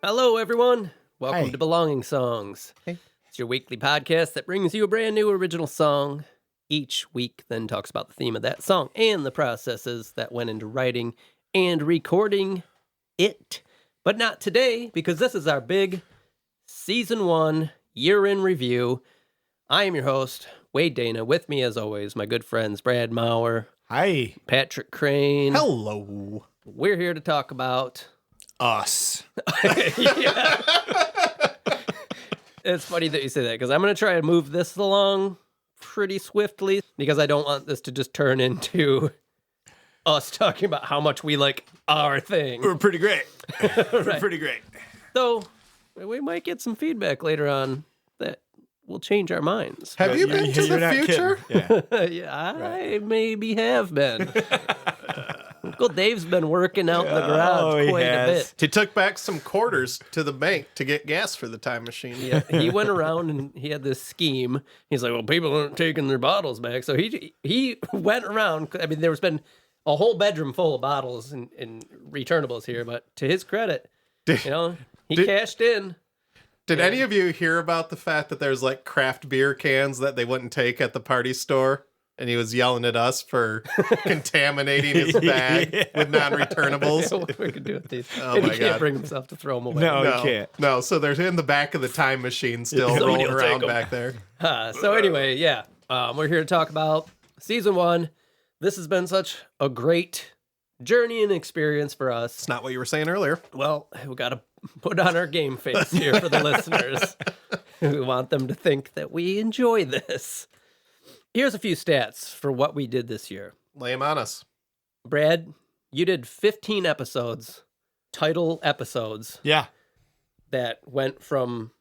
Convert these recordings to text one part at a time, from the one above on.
Hello, everyone. Welcome Hi. to Belonging Songs. Hey. It's your weekly podcast that brings you a brand new original song each week, then talks about the theme of that song and the processes that went into writing and recording it. But not today, because this is our big Season 1 year-in review. I am your host, Wade Dana. With me, as always, my good friends Brad Maurer, Hi. Patrick Crane. Hello. We're here to talk about... Us. Yeah. It's funny that you say that, because I'm going to try and move this along pretty swiftly, because I don't want this to just turn into us talking about how much we like our thing. We're pretty great. We're Right. pretty great. Though, we might get some feedback later on that will change our minds. Have you been to You're the not future? kidding. Yeah. Yeah, I maybe have been. Uncle Dave's been working out in the garage he quite a has. bit. He took back some quarters to the bank to get gas for the time machine. Yeah, he went around and he had this scheme. He's like, well, people aren't taking their bottles back. So he went around. I mean, there's been a whole bedroom full of bottles and returnables here. But to his credit, he cashed in. Did any of you hear about the fact that there's like craft beer cans that they wouldn't take at the party store? And he was yelling at us for contaminating his bag with non-returnables. What we could do with these. Oh And my he can't God. bring himself to throw them away. No, you can't. No, so they're in the back of the time machine still Somebody rolling will take around 'em. back there. So anyway, yeah, we're here to talk about Season 1. This has been such a great journey and experience for us. It's not what you were saying earlier. Well, we got to put on our game face here for the listeners. We want them to think that we enjoy this. Here's a few stats for what we did this year. Lay them on us. Brad, you did 15 episodes, title episodes, Yeah. that went from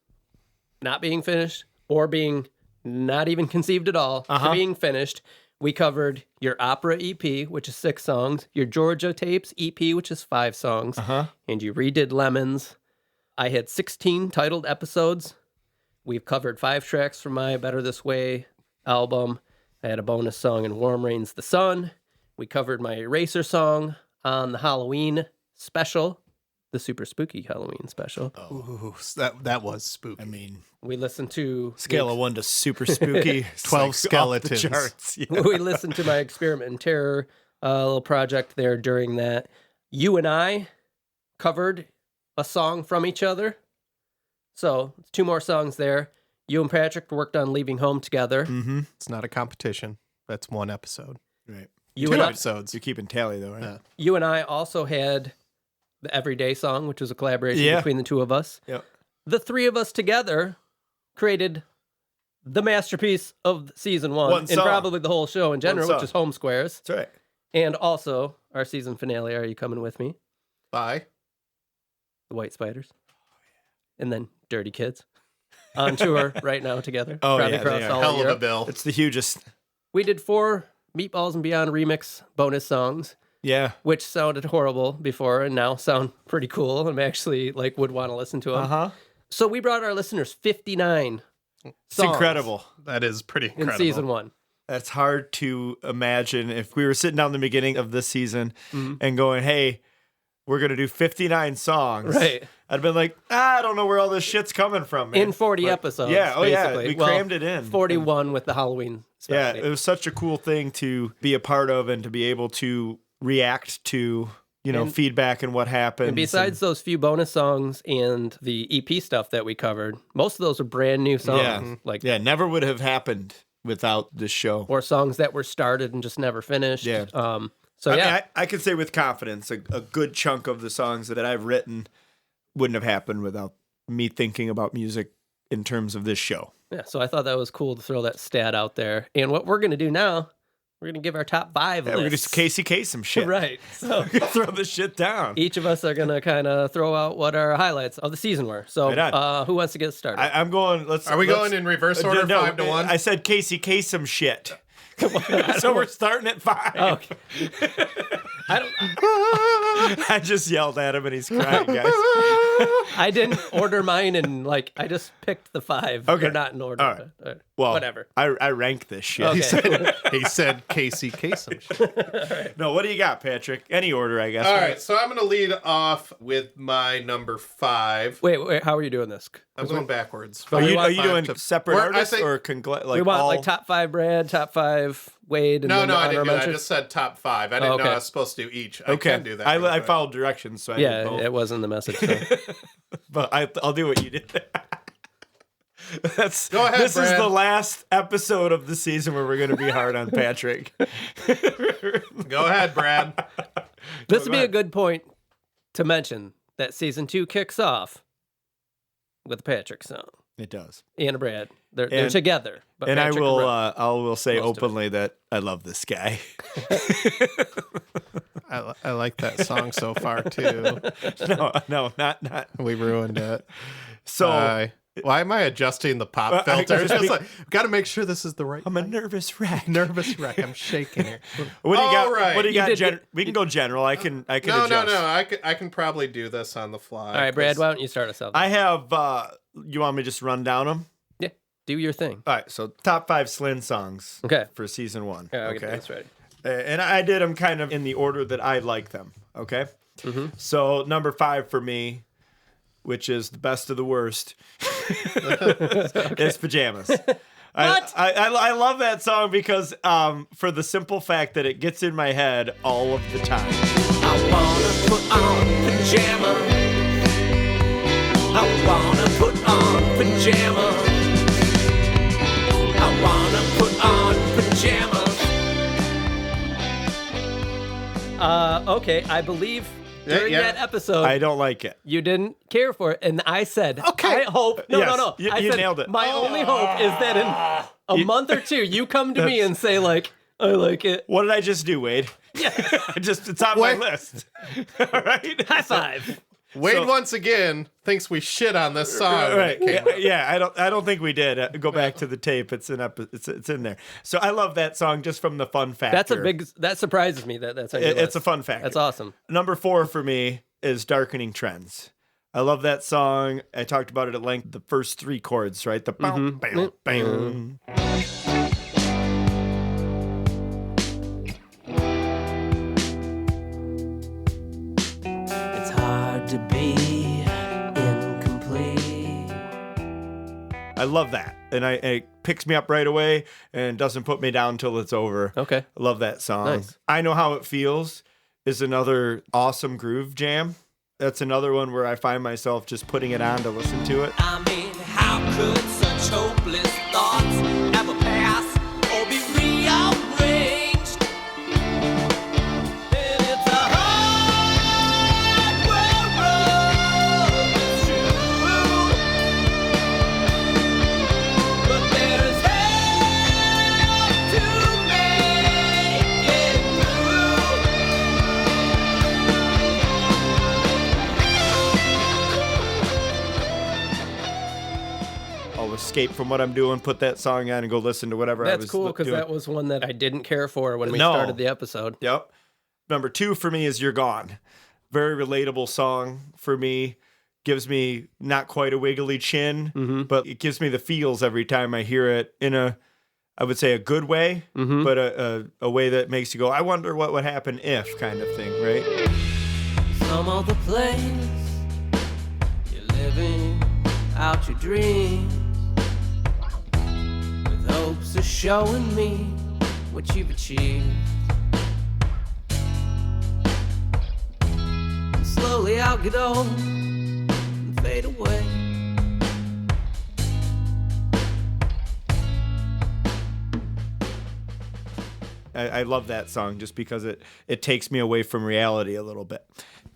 not being finished or being not even conceived at all to being finished. We covered your opera EP, which is 6 songs, your Georgia Tapes EP, which is 5 songs, and you redid Lemons. I had 16 titled episodes. We've covered 5 tracks from my Better This Way album. I had a bonus song in Warm Rains the Sun. We covered my Eraser song on the Halloween special, the super spooky Halloween special. Ooh, that was spooky. I mean, We listened to scale of 1 to super spooky. It's 12 off the skeletons. charts. Yeah. we listened to my Experiment in Terror little project there during that. You and I covered a song from each other. So, 2 more songs there. You and Patrick worked on Leaving Home together. Mm-hmm. It's not a competition. That's one episode. Right. You Two and I, episodes. You're keeping tally, though, right? Yeah. you and I also had the Everyday song, which was a collaboration Yeah. between the 2 of us. Yep. The 3 of us together created the masterpiece of Season 1 One and song. probably the whole show in general, which song. is Home Squares. That's right. And also our season finale, Are You Coming With Me? Bye. The White Spiders. And then Dirty Kids. On tour right now together. Oh, probably yeah, across they are. all Hell of a Europe. bill. It's the hugest. We did 4 Meatballs and Beyond remix bonus songs, Yeah. which sounded horrible before and now sound pretty cool. I'm actually would want to listen to them. Uh-huh. So we brought our listeners 59 It's songs incredible. That is pretty in incredible. Season 1. That's hard to imagine if we were sitting down the beginning of this season and going, hey, we're going to do 59 songs. Right. I'd been like, I don't know where all this shit's coming from, man. In 40 episodes. Yeah, oh yeah, basically. we crammed it in. 41 with the Halloween Yeah, special. it was such a cool thing to be a part of and to be able to react to, And- feedback and what happens. And besides those few bonus songs and the EP stuff that we covered, most of those are brand new songs. never would have happened without this show. Or songs that were started and just never finished. Yeah. So I yeah, mean, I can say with confidence, a good chunk of the songs that I've written wouldn't have happened without me thinking about music in terms of this show. yeah. So I thought that was cool to throw that stat out there. And what we're gonna do now, we're gonna give our top 5 Yeah, we're lists. just KCK some shit. Right. So Throw this shit down. each of us are gonna kind of throw out what our highlights of the season were. So Right on. who wants to get started? I'm going. Are we going in reverse order, No, 5 to 1? I said KCK some shit. So we're starting at 5. Okay. I don't. I just yelled at him and he's crying, guys. I didn't order mine and I just picked the 5. Okay. They're not in order. All right. But, Well, whatever. I rank this shit. Okay. He said Casey Kasem. No, what do you got, Patrick? Any order, I guess. All right, so I'm going to lead off with my number 5. Wait, how are you doing this? I'm going backwards. Are you Five doing to- separate Or I artists think- or We want all? top 5 Brad, top 5 Wade, and No, then no, the I didn't do honorable that. I mentions? just said top 5. I didn't know okay. I was supposed to do each. I Okay, can do that. I real quick. followed directions, so I did both. It wasn't the message. So. But I'll do what you did. Go ahead, This is Brad. the last episode of the season where we're going to be hard on Patrick. Go ahead, Brad. This would be a good point to mention that season 2 kicks off with a Patrick song. It does. Ian and Brad. They're And- together. But And Patrick wrote. I will say most of it. openly that I love this guy. I like that song so far, too. No, not. We ruined it. So Why am I adjusting the pop I filter? It's just just got to make sure this is the right I'm a nervous wreck. nervous wreck. I'm shaking here. What do you got? All right. What do you You got? did- We can go general. I can No, adjust. I can probably do this on the fly. All right, Brad, why don't you start us off? I have. You want me to just run down them? Yeah, do your thing. All right. So top 5 Slyn songs. Okay. For season 1. Yeah, I'll okay. get this ready. And I did them kind of in the order that I like them. Okay. Mm-hmm. So number 5 for me, which is the best of the worst, is Pajamas. I love that song because for the simple fact that it gets in my head all of the time. I wanna put on pajamas. I wanna put on pajamas. I wanna put on pajamas. Okay, I believe during yeah. that episode, I don't like it. you didn't care for it, and I said, Okay. I hope. No, Yes, no. you I said, nailed it. My only hope is that in a month or two, you come to me and say, I like it. What did I just do, Wade? Yeah. It's on Wait. my list. All right. High five. Wade So- once again thinks we shit on this song. Right. Yeah, I don't think we did. Go back to the tape. It's in there. So I love that song just from the fun factor. That surprises me that's on your It's list. a fun factor. That's awesome. Number 4 for me is Darkening Trends. I love that song. I talked about it at length. The first 3 chords, right? The bam, bam, bam. It's hard to be incomplete. I love that. And it picks me up right away and doesn't put me down till it's over. Okay. I love that song. Nice. I Know How It Feels is another awesome groove jam. That's another one where I find myself just putting it on to listen to it. I mean, how could such hopeless thoughts ever pass or be rearranged? And it's a hard road, it's true. But there's hell to make it I'll escape from what I'm doing, put that song on, and go listen to whatever I was That's cool because doing. that was one that I didn't care for when we No. started the episode. Yep. Number 2 for me is You're Gone. Very relatable song for me. Gives me not quite a wiggly chin, but it gives me the feels every time I hear it in I would say a good way, but a way that makes you go, I wonder what would happen if kind of thing, right? some other place. You're living out your dreams with hopes of showing me what you've achieved. And slowly I'll get old and fade away. I love that song just because it takes me away from reality a little bit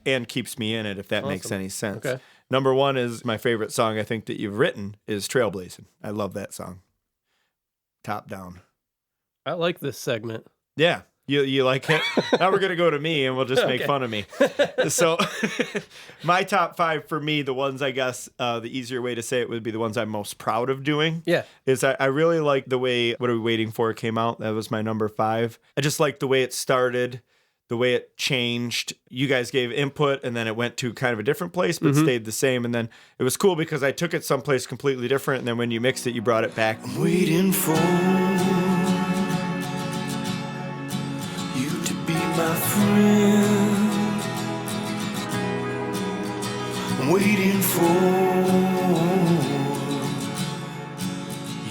and keeps me in it, if that makes any sense. Okay. Number 1 is my favorite song I think that you've written is Trailblazing. I love that song. Top down. I like this segment. Yeah. You like it? Now we're going to go to me and we'll just make Okay. fun of me. So my top 5 for me, the ones I guess the easier way to say it would be the ones I'm most proud of doing. Yeah. Is I really like the way What Are We Waiting For came out. That was my number 5. I just like the way it started, the way it changed. You guys gave input, and then it went to kind of a different place, but stayed the same. And then it was cool because I took it someplace completely different, and then when you mixed it, you brought it back. I'm waiting for you to be my friend. I'm waiting for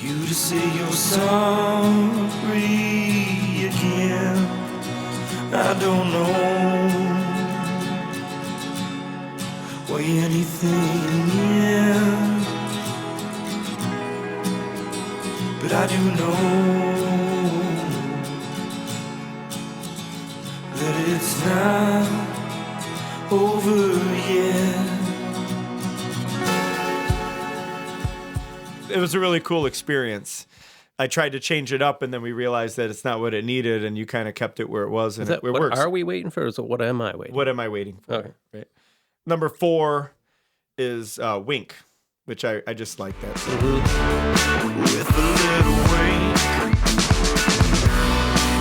you to say you're sorry again. I don't know why anything, yeah. But I do know that it's not over yet. It was a really cool experience. I tried to change it up, and then we realized that it's not what it needed, and you kind of kept it where it was, and it what works. are we waiting for? Or is it what am I waiting? What am I waiting for? Okay. Right. Number 4 is Wink, which I just like that song. With a little wink,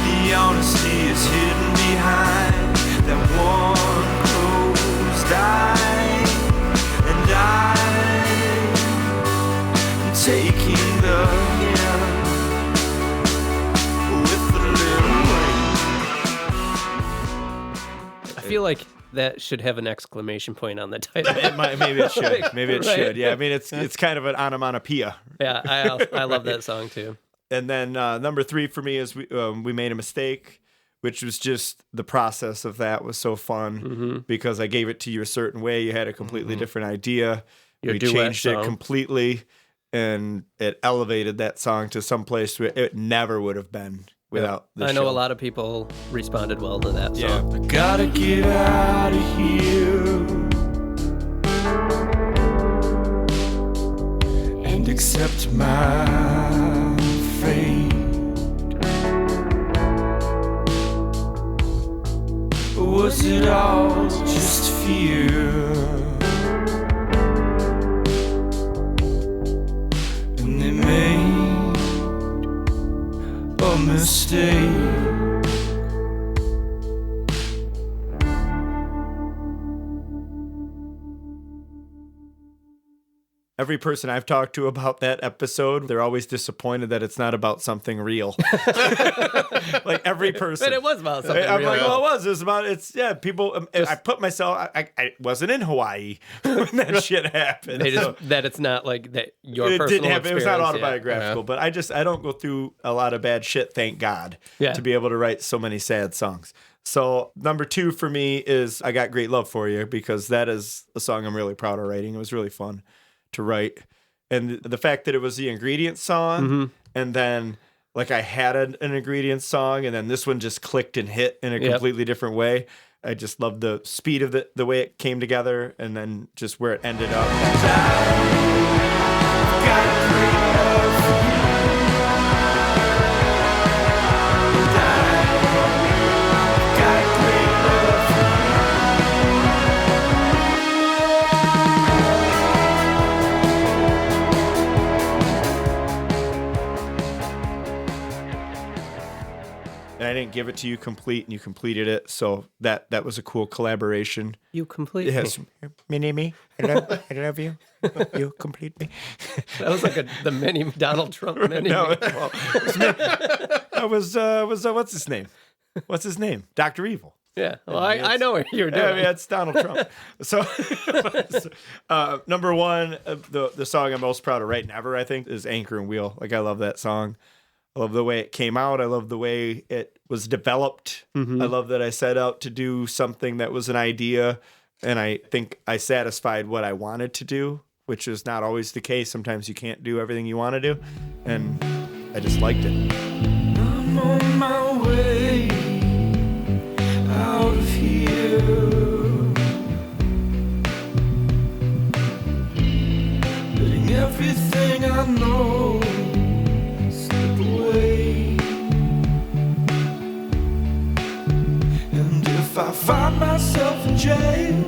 the honesty is hidden behind that one closed eye, and I'm taking the hint with a little wink. I feel like that should have an exclamation point on the title. Maybe it should. Maybe it Right. should. Yeah, I mean, it's kind of an onomatopoeia. Yeah, I love that song too. And then number 3 for me is we made a mistake, which was just the process of that was so fun because I gave it to you a certain way. You had a completely different idea. Your we duet changed it song. completely, and it elevated that song to some place where it never would have been without the I know show. a lot of people responded well to that Yeah. song. I gotta get out of here and accept my fate. Or was it all just fear? And they made a mistake. Every person I've talked to about that episode, they're always disappointed that it's not about something real. Like every person. But it was about something I'm real. like, well, it was. It was about, people. I put myself, I wasn't in Hawaii when that shit happened. They So just, that it's not like that your it personal didn't happen. It was not experience, yeah. autobiographical, but I don't go through a lot of bad shit, thank God, Yeah. to be able to write so many sad songs. So number 2 for me is I Got Great Love For You, because that is a song I'm really proud of writing. It was really fun to write. And the fact that it was the ingredient song, and then like I had an ingredient song, and then this one just clicked and hit in a completely different way. I just love the speed of the way it came together, and then just where it ended up. And I didn't give it to you complete, and you completed it. So that was a cool collaboration. You completely. Yes, me. I love you. You complete me. That was like the mini Donald Trump mini. No, well, I was what's his name? What's his name? Dr. Evil. Yeah. Well, I know what you're doing. Yeah, I mean, it's Donald Trump. So, number 1, the song I'm most proud of writing ever, I think, is Anchor and Wheel. Like, I love that song. I love the way it came out. I love the way it was developed. I love that I set out to do something that was an idea, and I think I satisfied what I wanted to do, which is not always the case. Sometimes you can't do everything you want to do, and I just liked it. I'm on my way out of here, letting everything I know slip away. And if I find myself in jail,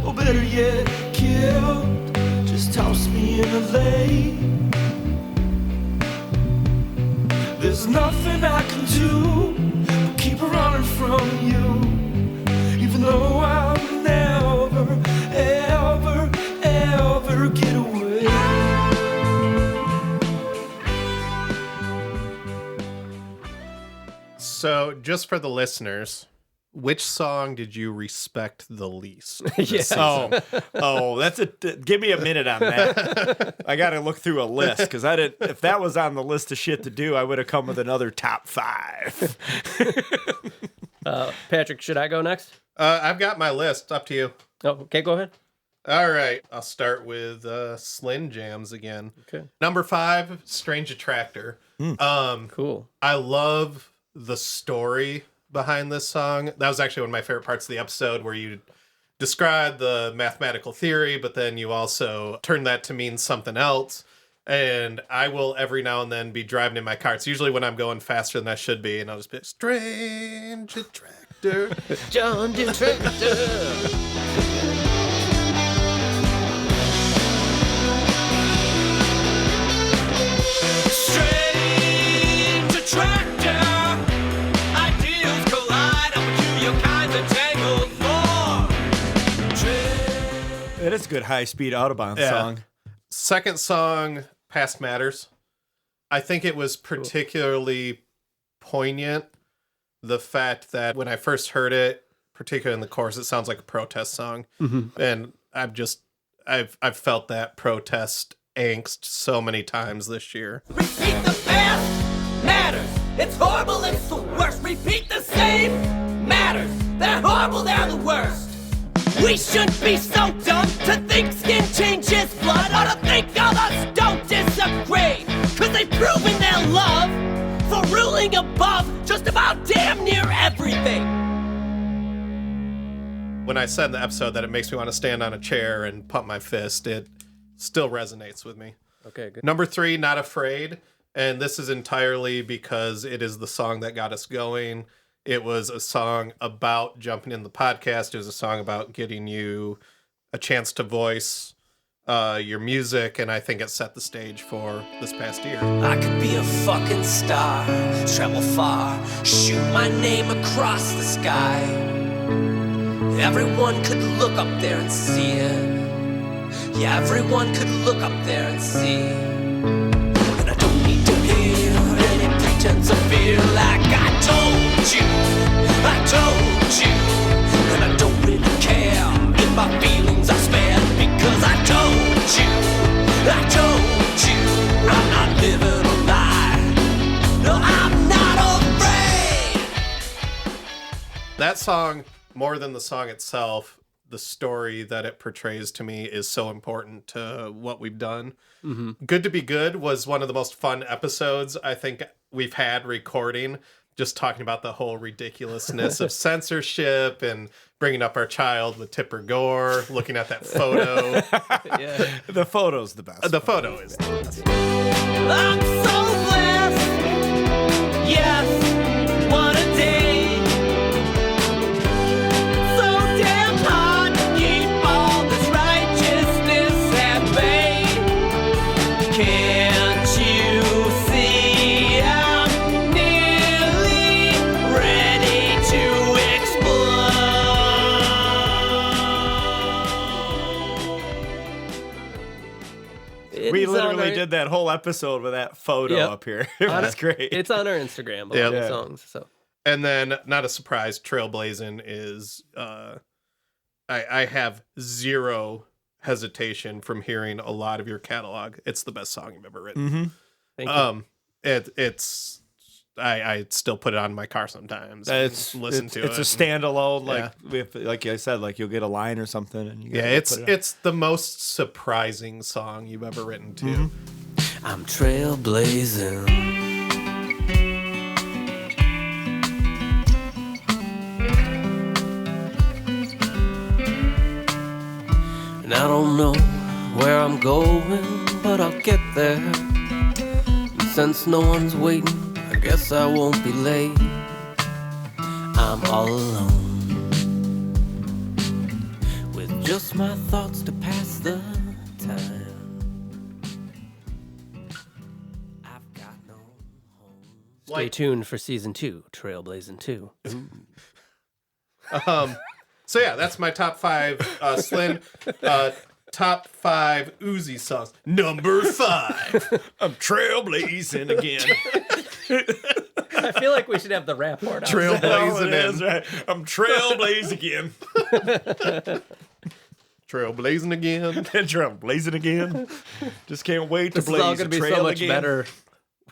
or better yet, killed, just toss me in a lake. There's nothing I can do but keep running from you. know I'll never, ever, ever get away. So, just for the listeners, which song did you respect the least? Yes. That's give me a minute on that. I got to look through a list because if that was on the list of shit to do, I would have come with another top 5. Patrick, should I go next? I've got my list. Up to you. Oh, okay, go ahead. All right. I'll start with Slim Jams again. Okay. Number 5, Strange Attractor. Cool. I love the story behind this song. That was actually one of my favorite parts of the episode, where you described the mathematical theory, but then you also turned that to mean something else. And I will every now and then be driving in my car. It's usually when I'm going faster than I should be, and I'll just be Strange Attractor. John Detractor. Strange attractor, ideals collide. I'm peculiar kinds of tangled for. It is a good high-speed Autobahn song. Second song, Past Matters. I think it was particularly poignant, the fact that when I first heard it, particularly in the chorus, it sounds like a protest song. Mm-hmm. And I've felt that protest angst so many times this year. Repeat the past matters. It's horrible, it's the worst. Repeat the same matters. They're horrible, they're the worst. We shouldn't be so dumb to think skin changes blood, or to think others don't disagree. Cause they've proven their love for ruling above just about damn near everything. When I said in the episode that it makes me want to stand on a chair and pump my fist, it still resonates with me. Okay, good. Number 3, Not Afraid. And this is entirely because it is the song that got us going. It was a song about jumping in the podcast. It was a song about getting you a chance to voice your music. And I think it set the stage for this past year. I could be a fucking star, travel far, shoot my name across the sky. Everyone could look up there and see it. Yeah, everyone could look up there and see. And I don't need to hear any pretense of fear, like I told you, and I don't really care if my feelings are spared, because I told you, I'm not living a lie. No, I'm not afraid. That song, more than the song itself, the story that it portrays to me is so important to what we've done. Mm-hmm. Good to Be Good was one of the most fun episodes I think we've had recording, just talking about the whole ridiculousness of censorship and bringing up our child with Tipper Gore, looking at that photo. Yeah. The photo's the best. The photo is the best. I'm so blessed. Yes, what a day. We literally did that whole episode with that photo up here. It was great. It's on our Instagram, a lot of songs. So, and then, not a surprise, Trailblazin' is, I have zero hesitation from hearing a lot of your catalog. It's the best song you've ever written. Mm-hmm. Thank you. It's I still put it on in my car sometimes. Listen to it. It's a standalone, like I said, like you'll get a line or something, and it's the most surprising song you've ever written too. Mm-hmm. I'm trailblazing. And I don't know where I'm going, but I'll get there. And since no one's waiting, I guess I won't be late. I'm all alone, with just my thoughts to pass the time. I've got no home. Stay tuned for season 2, Trailblazing 2. So yeah, that's my top 5 Slyn. Top 5 Uzi songs. Number 5. I'm trailblazing again. I feel like we should have the rap part. Trailblazing That's right. I'm trailblazing again. Trailblazing again. Trailblazing again. Just can't wait to This is blaze all going a to be trail so much again. better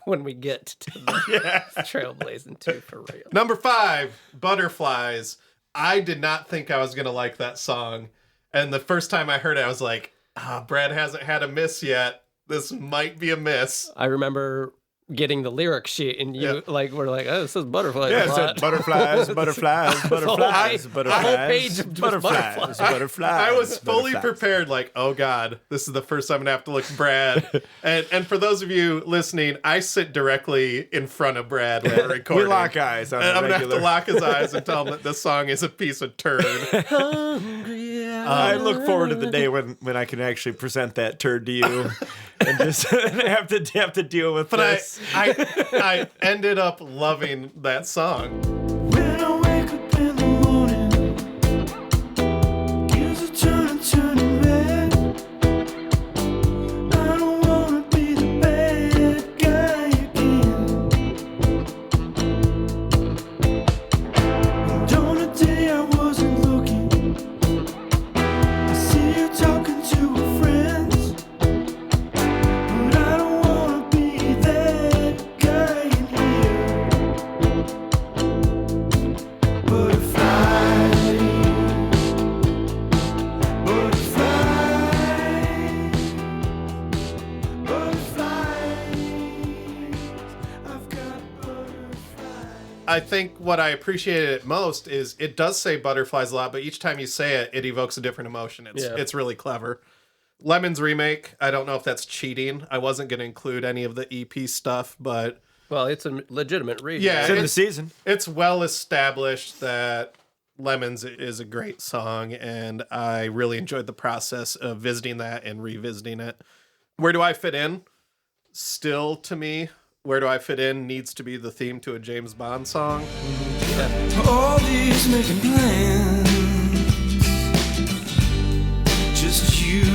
when we get to the Trailblazing 2 for real. Number 5, Butterflies. I did not think I was going to like that song. And the first time I heard it, I was like, Brad hasn't had a miss yet. This might be a miss. I remember getting the lyric sheet, and you were like, "Oh, this is butterflies." Yeah, a it said lot." butterflies, butterflies, butterflies, A whole page of just butterflies, butterflies. I was fully butterflies. prepared, like, oh God, this is the first time I'm gonna have to look at Brad. and for those of you listening, I sit directly in front of Brad when we're recording. We lock eyes on And a I'm gonna have regular. to lock his eyes and tell him that this song is a piece of turd. I look forward to the day when I can actually present that turd to you and just have to deal with But this. I ended up loving that song. When I wake up in the morning, gears are turning red. I don't wanna be the bad guy again. And on a day I wasn't looking, I see you talking to her friends. But I don't wanna be that guy in here. Butterfly, I've got butterflies. I think what I appreciated it most is it does say butterflies a lot, but each time you say it, it evokes a different emotion. It's really clever. Lemon's remake, I don't know if that's cheating. I wasn't going to include any of the EP stuff, but Well, it's a legitimate read. Yeah. It's in the season. it's well established that Lemons is a great song, and I really enjoyed the process of visiting that and revisiting it. Where do I fit in? Still, to me, Where Do I Fit In needs to be the theme to a James Bond song. All these making plans, just you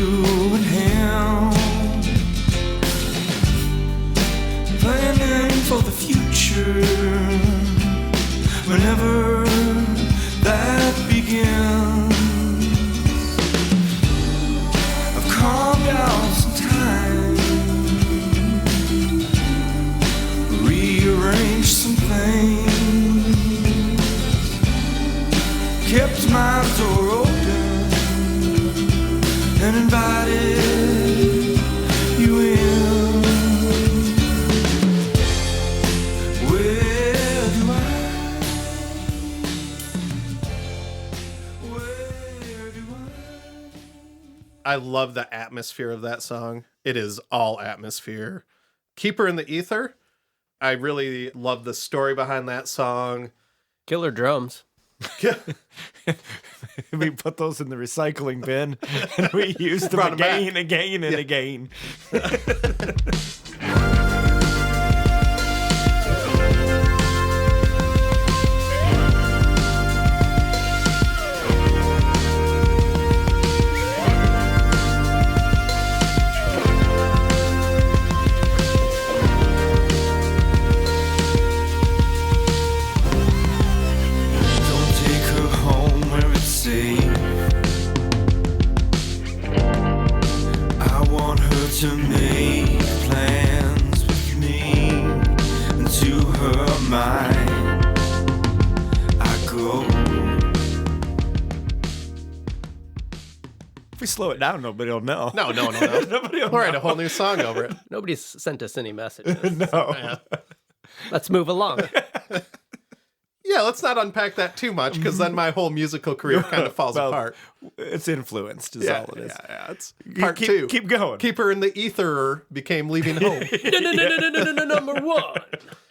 and him, planning for the future, whenever that begins. I've carved out some time, rearranged some things, kept my door open and invited you in. Where do I love the atmosphere of that song. It is all atmosphere. Keeper in the Ether, I really love the story behind that song. Killer drums. We put those in the recycling bin and we used them Brought 'em back. again and again. Don't take her home where it's safe. I want her to make plans with me, and to her mind I go. If we slow it down, nobody will know. No. Nobody will We'll write know. a whole new song over it. Nobody's sent us any messages. No. Let's move along. Yeah, let's not unpack that too much, because then my whole musical career kind of falls Well, apart. It's influenced, is all it is. Yeah. It's part keep, two. Keep going. Keeper in the Ether became Leaving Home. Number one.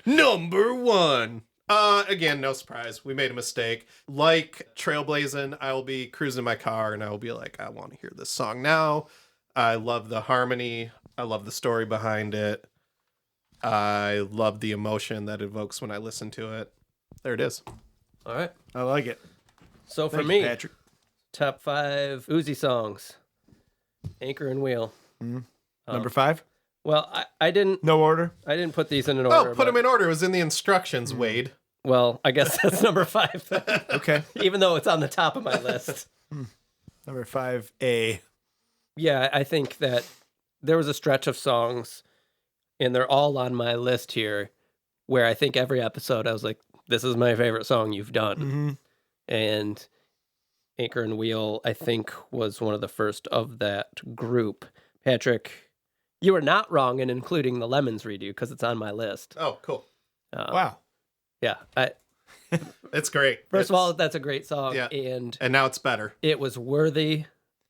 Number one. Again, no surprise. We made a mistake. Like Trailblazing, I will be cruising my car and I will be like, I want to hear this song now. I love the harmony. I love the story behind it. I love the emotion that it evokes when I listen to it. There it is. All right. I like it. So for Thank me, you, Patrick. top 5 Uzi songs. Anchor and Wheel. Number 5? Well, I didn't No order? I didn't put these in an order. Oh, put them in order. It was in the instructions, Wade. Well, I guess that's number 5 then. Okay. Even though it's on the top of my list. Number 5A. Yeah, I think that there was a stretch of songs, and they're all on my list here, where I think every episode I was like, this is my favorite song you've done. Mm-hmm. And Anchor and Wheel, I think, was one of the first of that group. Patrick, you were not wrong in including the Lemons redo because it's on my list. Oh, cool. Wow. Yeah. It's great. First of all, that's a great song. Yeah. And And now it's better. it was worthy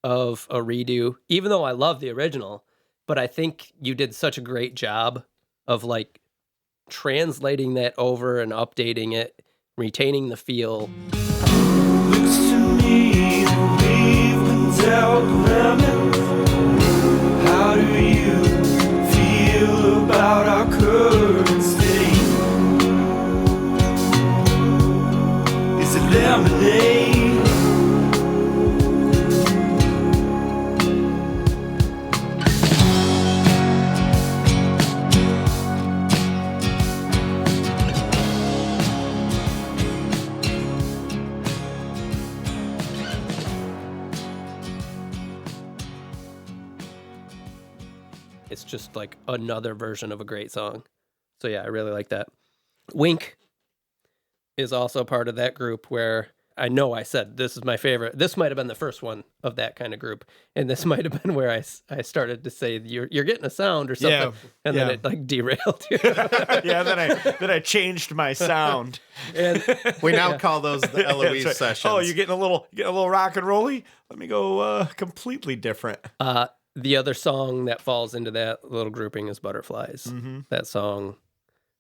of a redo, even though I love the original. But I think you did such a great job of like translating that over and updating it, retaining the feel. Looks to me that we've been dealt lemons. How do you feel about our current state? Is it lemonade? It's just like another version of a great song. So yeah, I really like that. Wink is also part of that group where I know I said this is my favorite. This might have been the first one of that kind of group, and this might have been where I started to say you're getting a sound or something, Yeah, and then it like derailed you. Yeah, then I changed my sound. And We now call those the Eloise That's right. sessions. Oh, you're getting a little rock and rolly? Let me go completely different. the other song that falls into that little grouping is Butterflies. Mm-hmm. That song,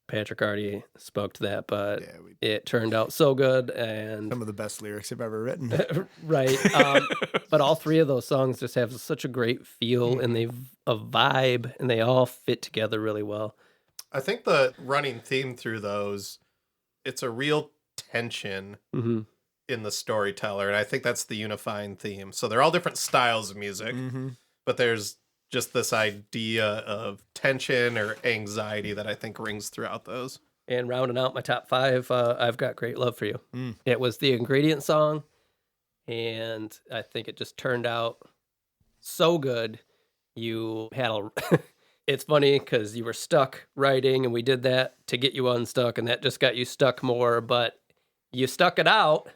Patrick already spoke to that, but Yeah, it turned out so good. And some of the best lyrics I've ever written. right. But all three of those songs just have such a great feel and they've a vibe and they all fit together really well. I think the running theme through those, it's a real tension Mm-hmm. in the storyteller, and I think that's the unifying theme. So they're all different styles of music, Mm-hmm. but there's just this idea of tension or anxiety that I think rings throughout those. And rounding out my top 5, I've got Great Love for You. Mm. It was the ingredient song, and I think it just turned out so good. You had a... It's funny because you were stuck writing, and we did that to get you unstuck, and that just got you stuck more, but you stuck it out,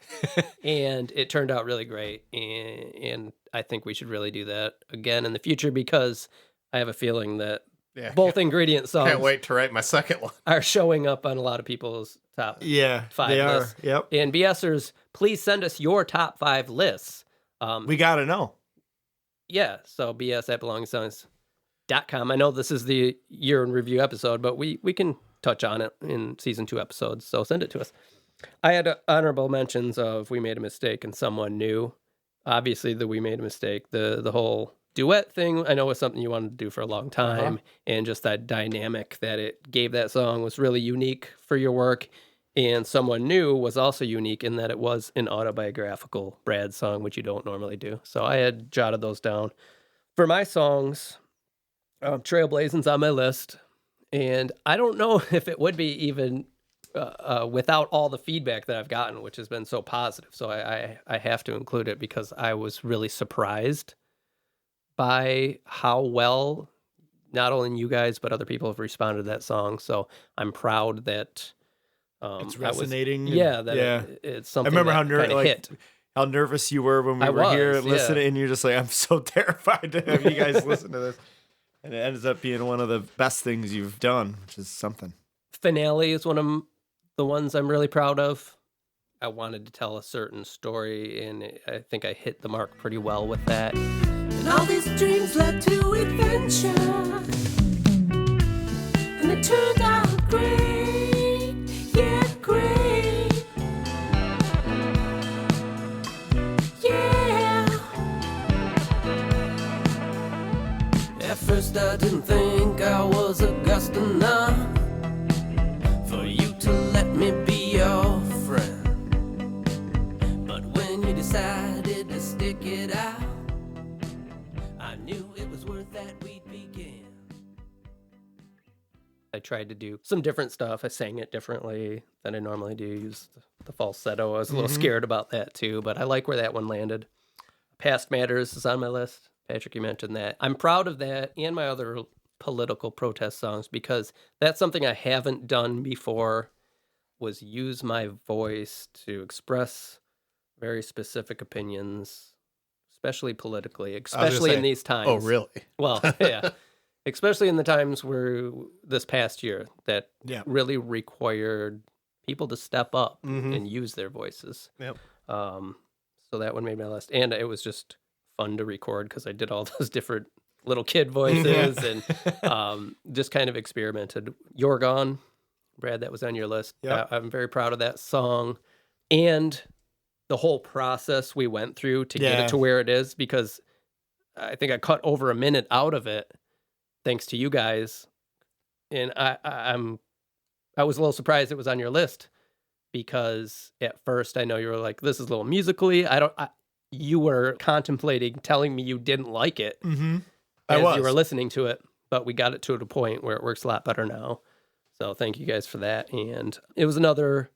and it turned out really great. And I think we should really do that again in the future because I have a feeling that Yeah, both ingredient songs can't wait to write my second one. are showing up on a lot of people's top Yeah, 5 they lists. are. Yep. And BSers, please send us your top 5 lists. We got to know. Yeah, so bs@belongingsongs.com. I know this is the year in review episode, but we can touch on it in season 2 episodes, so send it to us. I had honorable mentions of We Made a Mistake and Someone New. Obviously, the We Made a Mistake, the whole duet thing, I know was something you wanted to do for a long time, and just that dynamic that it gave that song was really unique for your work. And Someone New was also unique in that it was an autobiographical Brad song, which you don't normally do. So I had jotted those down. For my songs, Trailblazing's on my list, and I don't know if it would be even without all the feedback that I've gotten, which has been so positive. So I have to include it because I was really surprised by how well not only you guys but other people have responded to that song. So I'm proud that It's resonating. It's something. I remember that hit. how nervous you were when we I were here was, listening, and you're just like, I'm so terrified to have you guys listen to this. And it ends up being one of the best things you've done, which is something. Finale is one of the ones I'm really proud of. I wanted to tell a certain story, and I think I hit the mark pretty well with that. And all these dreams led to adventure, and they turned out great, yeah, great, yeah. At first I didn't think I was august enough for you to let me be your friend, but when decided to stick it out. I knew it was worth that we'd begin. I tried to do some different stuff. I sang it differently than I normally do. Use the falsetto. I was a little scared about that too, but I like where that one landed. Past Matters is on my list. Patrick, you mentioned that. I'm proud of that and my other political protest songs because that's something I haven't done before, was use my voice to express very specific opinions, especially politically, especially in these times. Oh, really? Well, yeah. Especially in the times where this past year that really required people to step up and use their voices. Yep. So that one made my list. And it was just fun to record because I did all those different little kid voices and just kind of experimented. You're Gone, Brad, that was on your list. Yep. I'm very proud of that song. And the whole process we went through to get it to where it is, because I think I cut over a minute out of it thanks to you guys. And I was a little surprised it was on your list because at first I know you were like, this is a little musically. You were contemplating telling me you didn't like it as you were listening to it, but we got it to a point where it works a lot better now. So thank you guys for that. And it was another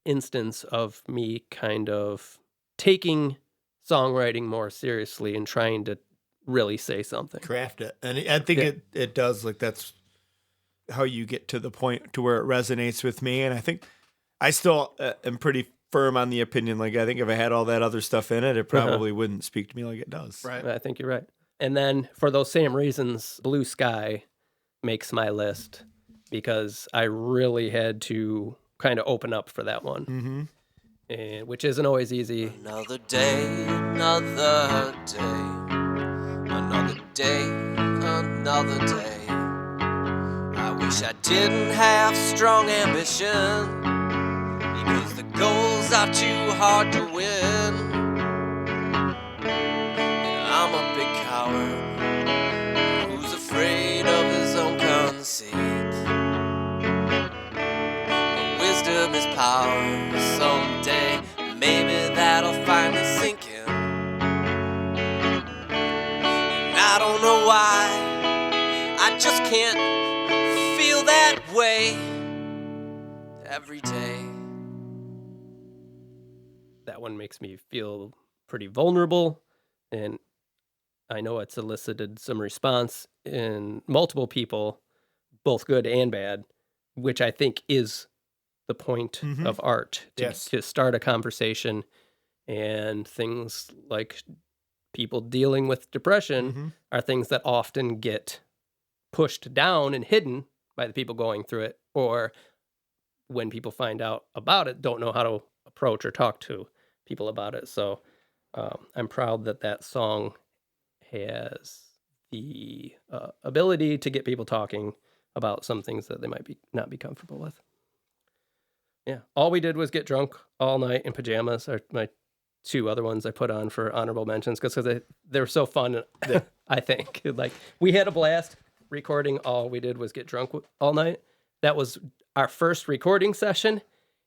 instance of me kind of taking songwriting more seriously and trying to really say something. Craft it. And I think it does. Like, that's how you get to the point to where it resonates with me. And I think I still am pretty firm on the opinion. Like, I think if I had all that other stuff in it, it probably wouldn't speak to me like it does. Right. I think you're right. And then for those same reasons, Blue Sky makes my list because I really had to kind of open up for that one, and which isn't always easy. Another day, another day, another day, another day. I wish I didn't have strong ambition, because the goals are too hard to win. And I'm a big coward who's afraid of his own conceit. But wisdom is power. Someday maybe that'll finally sink in. And I don't know why, I just can't feel that way every day. That one makes me feel pretty vulnerable, and I know it's elicited some response in multiple people, both good and bad, which I think is the point of art, to start a conversation. And things like people dealing with depression are things that often get pushed down and hidden by the people going through it, or when people find out about it, don't know how to approach or talk to people about it. So I'm proud that that song has the ability to get people talking about some things that they might not be comfortable with. Yeah. All we did was get drunk all night in pajamas, or my two other ones I put on for honorable mentions because they were so fun. I think like we had a blast recording. All we did was get drunk all night. That was our first recording session,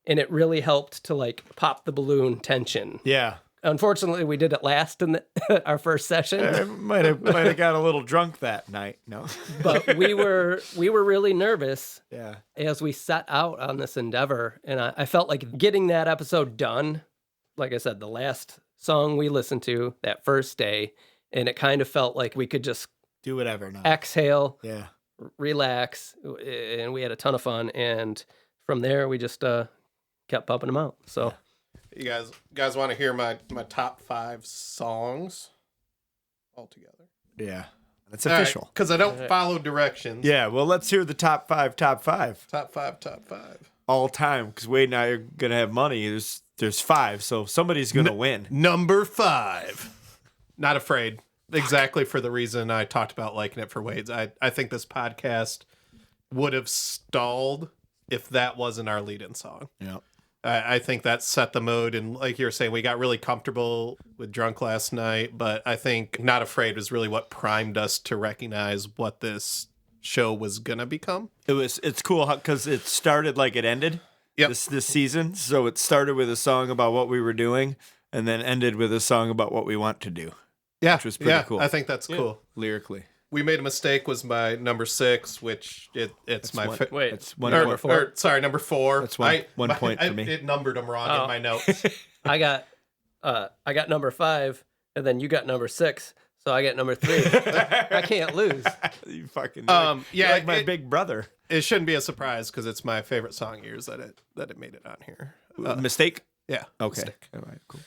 and it really helped to like pop the balloon tension. Yeah. Unfortunately, we did it last in our first session. I might have got a little drunk that night. No, but we were really nervous. Yeah. As we set out on this endeavor, and I felt like getting that episode done. Like I said, the last song we listened to that first day, and it kind of felt like we could just do whatever now. Exhale. Yeah. Relax, and we had a ton of fun. And from there, we just kept pumping them out. So. You guys want to hear my top 5 songs altogether? Yeah, that's official. Because I don't follow directions. Yeah, well, let's hear the top five. Top five. All time, because Wade and I are going to have money. There's 5, so somebody's going to win. Number 5. Not Afraid. Exactly for the reason I talked about liking it for Wade's. I think this podcast would have stalled if that wasn't our lead-in song. Yeah. I think that set the mood, and like you were saying, we got really comfortable with Drunk last night, but I think Not Afraid was really what primed us to recognize what this show was going to become. It's cool because it started like it ended this season. So it started with a song about what we were doing, and then ended with a song about what we want to do. Yeah, which was pretty cool. I think that's cool. Lyrically. We Made a Mistake was my number 6, which it's my Wait, It's one number point. 4. sorry, number 4. That's one point for me. It numbered them wrong in my notes. I got number 5, and then you got number 6, so I get number 3. I can't lose. You fucking Yeah, you're like my big brother. It shouldn't be a surprise because it's my favorite song of yours that it made it on here. Mistake? Yeah. Okay. Mistake. All right, cool.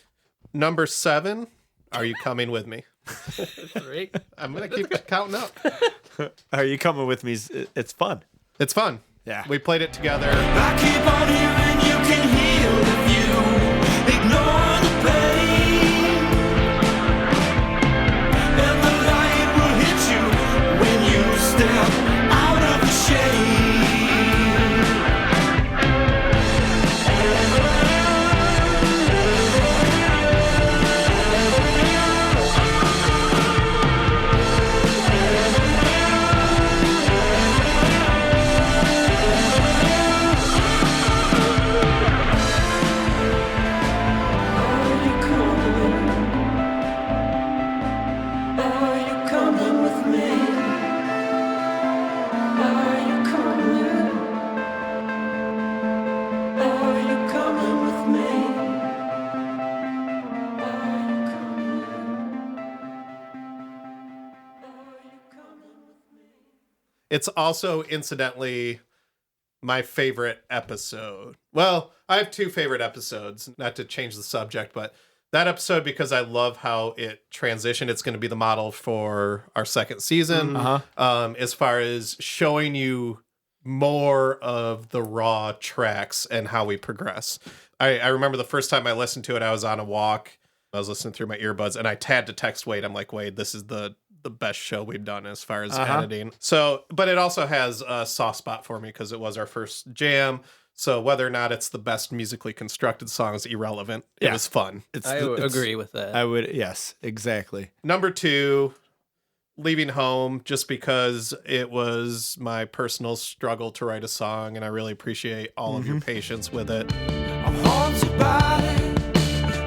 Number 7. Are You Coming With Me? 3. I'm gonna keep counting up. Are You Coming With Me? It's fun. It's fun. Yeah. We played it together. I keep on hearing you can heal if you ignore the pain. And the light will hit you when you step out of the shade. It's also, incidentally, my favorite episode. Well, I have 2 favorite episodes, not to change the subject, but that episode, because I love how it transitioned. It's going to be the model for our 2nd season, as far as showing you more of the raw tracks and how we progress. I remember the first time I listened to it, I was on a walk. I was listening through my earbuds, and I had to text Wade. I'm like, Wade, this is the best show we've done as far as editing. So, but it also has a soft spot for me because it was our first jam. So whether or not it's the best musically constructed song is irrelevant. It was fun. I agree with that. I would, yes, exactly. Number 2, Leaving Home, just because it was my personal struggle to write a song, and I really appreciate all of your patience with it. I'm haunted by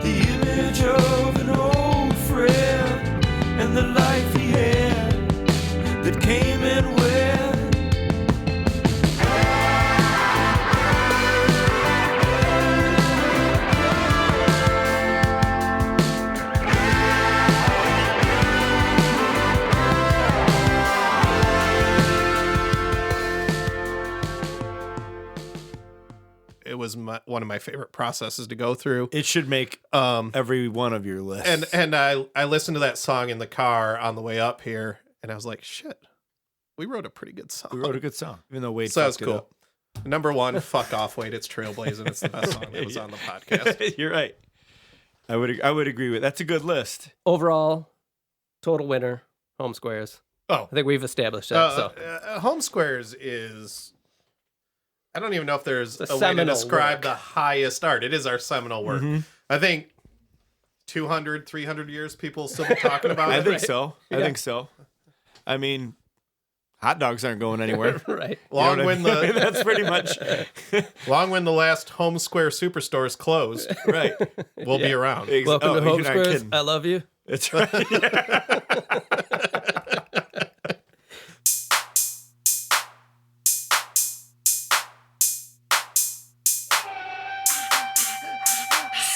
the image of an old friend and the life he had that came and went. It was one of my favorite processes to go through. It should make every one of your lists. And I listened to that song in the car on the way up here, and I was like, shit, we wrote a pretty good song. We wrote a good song, even though Wade So that was fucked it cool. up. Number 1, fuck off, Wade. It's Trailblazing. It's the best song that was on the podcast. You're right. I would agree with that's a good list. Overall, total winner, Home Squares. Oh, I think we've established that. Home Squares is... I don't even know if there's It's a way to seminal describe work. the highest art. It is our seminal work. I think 200, 300 years people will still be talking about it. I think so. I think so. I mean, hot dogs aren't going anywhere. Right. Long You know what when I mean? That's pretty much long when the last Home Square Superstores closed, right. we'll be around. Welcome to you're Home not Squares. kidding. I love you. That's right.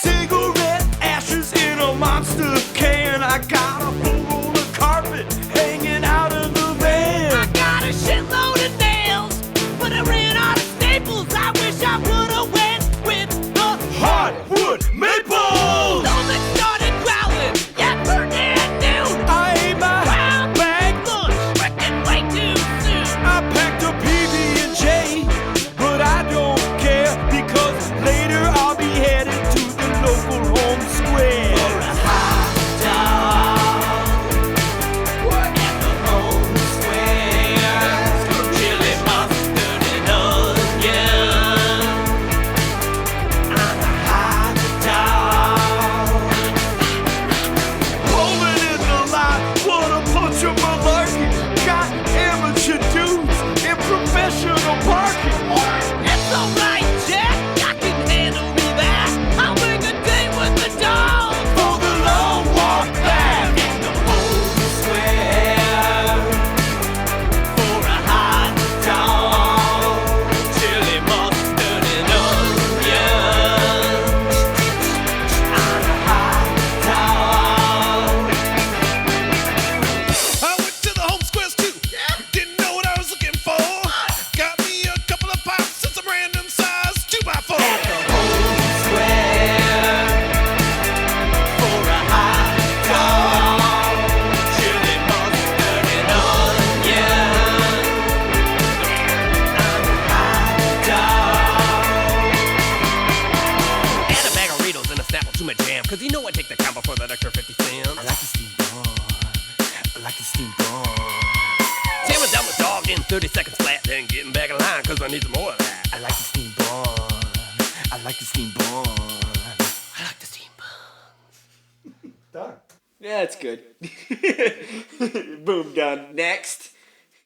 Cigarette ashes in a monster can. I got a full roll of carpet hanging out of the van. I got a shitload of nails, but I ran out of staples. I wish I would've went with the Hardwood maple. stomach started growling. Yeah, burnt at noon. I ate my Brown bag. lunch, freaking way too soon. I packed a PB&J, but I don't care because later I'll be headed to the local Home Square for a hot dog. At the Home Square, chili mustard and onion. I'm a hot dog. Rolling in the lot, what a bunch of malarkey. Got amateur dudes in 30 seconds flat, then getting back in line, cause I need some more of that. I like the steam bun. I like the steam bun. I like the steam bun. Done. Yeah, it's good. Boom, done. Next.